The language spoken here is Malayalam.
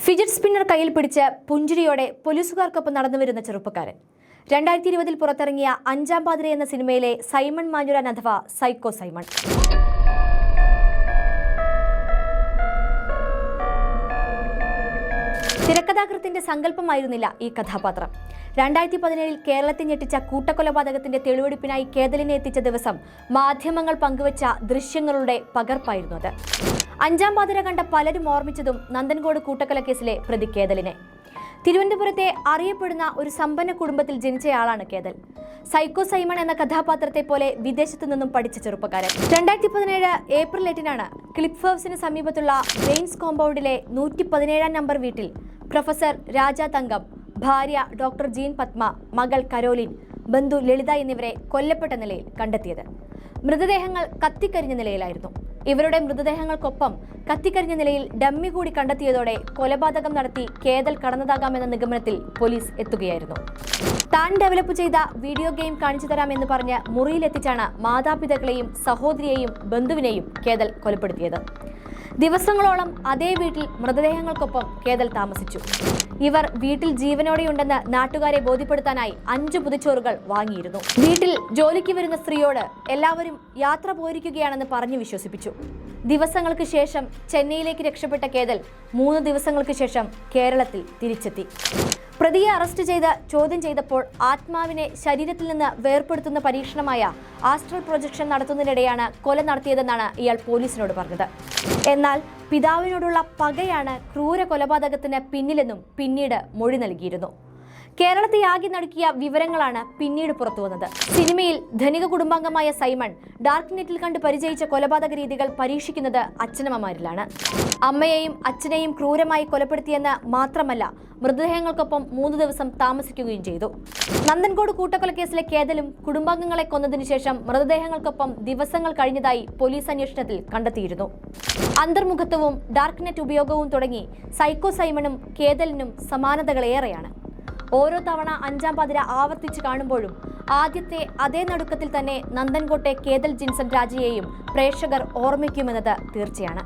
ഫിജറ്റ് സ്പിന്നർ കയ്യിൽ പിടിച്ച് പുഞ്ചിരിയോടെ പോലീസുകാർക്കൊപ്പം നടന്നുവരുന്ന ചെറുപ്പക്കാരൻ 2020 പുറത്തിറങ്ങിയ അഞ്ചാം പാതിര എന്ന സിനിമയിലെ സൈമൺ മാഞ്ഞുരാൻ അഥവാ സൈക്കോ സൈമൺ. തിരക്കഥാകൃത്തിന്റെ സങ്കല്പമായിരുന്നില്ല ഈ കഥാപാത്രം. 2017 കേരളത്തെ ഞെട്ടിച്ച കൂട്ടക്കൊലപാതകത്തിന്റെ തെളിവെടുപ്പിനായി കേതലിനെ എത്തിച്ച ദിവസം മാധ്യമങ്ങൾ പങ്കുവച്ച ദൃശ്യങ്ങളുടെ പകർപ്പായിരുന്നു അത്. അഞ്ചാം പാതിര കണ്ട പലരും ഓർമ്മിച്ചതും നന്ദൻകോട് കൂട്ടക്കൊലക്കേസിലെ പ്രതി കേതലിനെ. തിരുവനന്തപുരത്തെ അറിയപ്പെടുന്ന ഒരു സമ്പന്ന കുടുംബത്തിൽ ജനിച്ചയാളാണ് കേതൽ. സൈക്കോ സൈമൺ എന്ന കഥാപാത്രത്തെ പോലെ വിദേശത്തു നിന്നും പഠിച്ച ചെറുപ്പക്കാരൻ. 2017 ഏപ്രിൽ 8 ക്ലിഫ് ഹൗസിന് സമീപത്തുള്ള റെയിൻസ് കോമ്പൗണ്ടിലെ 117 നമ്പർ വീട്ടിൽ പ്രൊഫസർ രാജ തങ്കം, ഭാര്യ ഡോക്ടർ ജീൻ പത്മ, മകൾ കരോലിൻ, ബന്ധു ലളിത എന്നിവരെ കൊല്ലപ്പെട്ട നിലയിൽ കണ്ടെത്തിയത്. മൃതദേഹങ്ങൾ കത്തിക്കരിഞ്ഞ നിലയിലായിരുന്നു. ഇവരുടെ മൃതദേഹങ്ങൾക്കൊപ്പം കത്തിക്കരിഞ്ഞ നിലയിൽ ഡമ്മി കൂടി കണ്ടെത്തിയതോടെ കൊലപാതകം നടത്തി കേതൽ കടന്നതാകാമെന്ന നിഗമനത്തിൽ പോലീസ് എത്തുകയായിരുന്നു. താൻ ഡെവലപ്പ് ചെയ്ത വീഡിയോ ഗെയിം കാണിച്ചു തരാമെന്ന് പറഞ്ഞ് മുറിയിലെത്തിച്ചാണ് മാതാപിതാക്കളെയും സഹോദരിയെയും ബന്ധുവിനെയും കേതൽ കൊലപ്പെടുത്തിയത്. ദിവസങ്ങളോളം അതേ വീട്ടിൽ മൃതദേഹങ്ങൾക്കൊപ്പം കേതൽ താമസിച്ചു. ഇവർ വീട്ടിൽ ജീവനോടെയുണ്ടെന്ന് നാട്ടുകാരെ ബോധ്യപ്പെടുത്താനായി 5 പുതിച്ചോറുകൾ വാങ്ങിയിരുന്നു. വീട്ടിൽ ജോലിക്ക് വരുന്ന സ്ത്രീയോട് എല്ലാവരും യാത്ര പോയിരിക്കുകയാണെന്ന് പറഞ്ഞു വിശ്വസിപ്പിച്ചു. ദിവസങ്ങൾക്ക് ശേഷം ചെന്നൈയിലേക്ക് രക്ഷപ്പെട്ട കേതൽ 3 ദിവസങ്ങൾക്ക് ശേഷം കേരളത്തിൽ തിരിച്ചെത്തി. പ്രതിയെ അറസ്റ്റ് ചെയ്ത് ചോദ്യം ചെയ്തപ്പോൾ ആത്മാവിനെ ശരീരത്തിൽ നിന്ന് വേർപെടുത്തുന്ന പരീക്ഷണമായ ആസ്ട്രൽ പ്രൊജക്ഷൻ നടത്തുന്നതിനിടെയാണ് കൊല നടത്തിയതെന്നാണ് ഇയാൾ പോലീസിനോട് പറഞ്ഞത്. എന്നാൽ പിതാവിനോടുള്ള പകയാണ് ക്രൂര കൊലപാതകത്തിന് പിന്നിലെന്നും പിന്നീട് മൊഴി നൽകിയിരുന്നു. കേരളത്തെ ആകെ നടുക്കിയ വിവരങ്ങളാണ് പിന്നീട് പുറത്തുവന്നത്. സിനിമയിൽ ധനിക കുടുംബാംഗമായ സൈമൺ ഡാർക്ക് നെറ്റിൽ കണ്ട് പരിചയിച്ച കൊലപാതക രീതികൾ പരീക്ഷിക്കുന്നത് അച്ഛനമ്മമാരിലാണ്. അമ്മയെയും അച്ഛനെയും ക്രൂരമായി കൊലപ്പെടുത്തിയെന്ന് മാത്രമല്ല, മൃതദേഹങ്ങൾക്കൊപ്പം 3 ദിവസം താമസിക്കുകയും ചെയ്തു. നന്ദൻകോട് കൂട്ടക്കൊലക്കേസിലെ കേതലും കുടുംബാംഗങ്ങളെ കൊന്നതിനു ശേഷം മൃതദേഹങ്ങൾക്കൊപ്പം ദിവസങ്ങൾ കഴിഞ്ഞതായി പോലീസ് അന്വേഷണത്തിൽ കണ്ടെത്തിയിരുന്നു. അന്തർമുഖത്വവും ഡാർക്ക് നെറ്റ് ഉപയോഗവും തുടങ്ങി സൈക്കോ സൈമണും കേതലിനും സമാനതകളേറെയാണ്. ഓരോ തവണ അഞ്ചാം പാതിര ആവർത്തിച്ച് കാണുമ്പോഴും ആദ്യത്തെ അതേ നടുക്കത്തിൽ തന്നെ നന്ദൻകോട്ടെ കേതൽ ജിൻസൺ രാജയെയും പ്രേക്ഷകർ ഓർമ്മിക്കുമെന്നത് തീർച്ചയാണ്.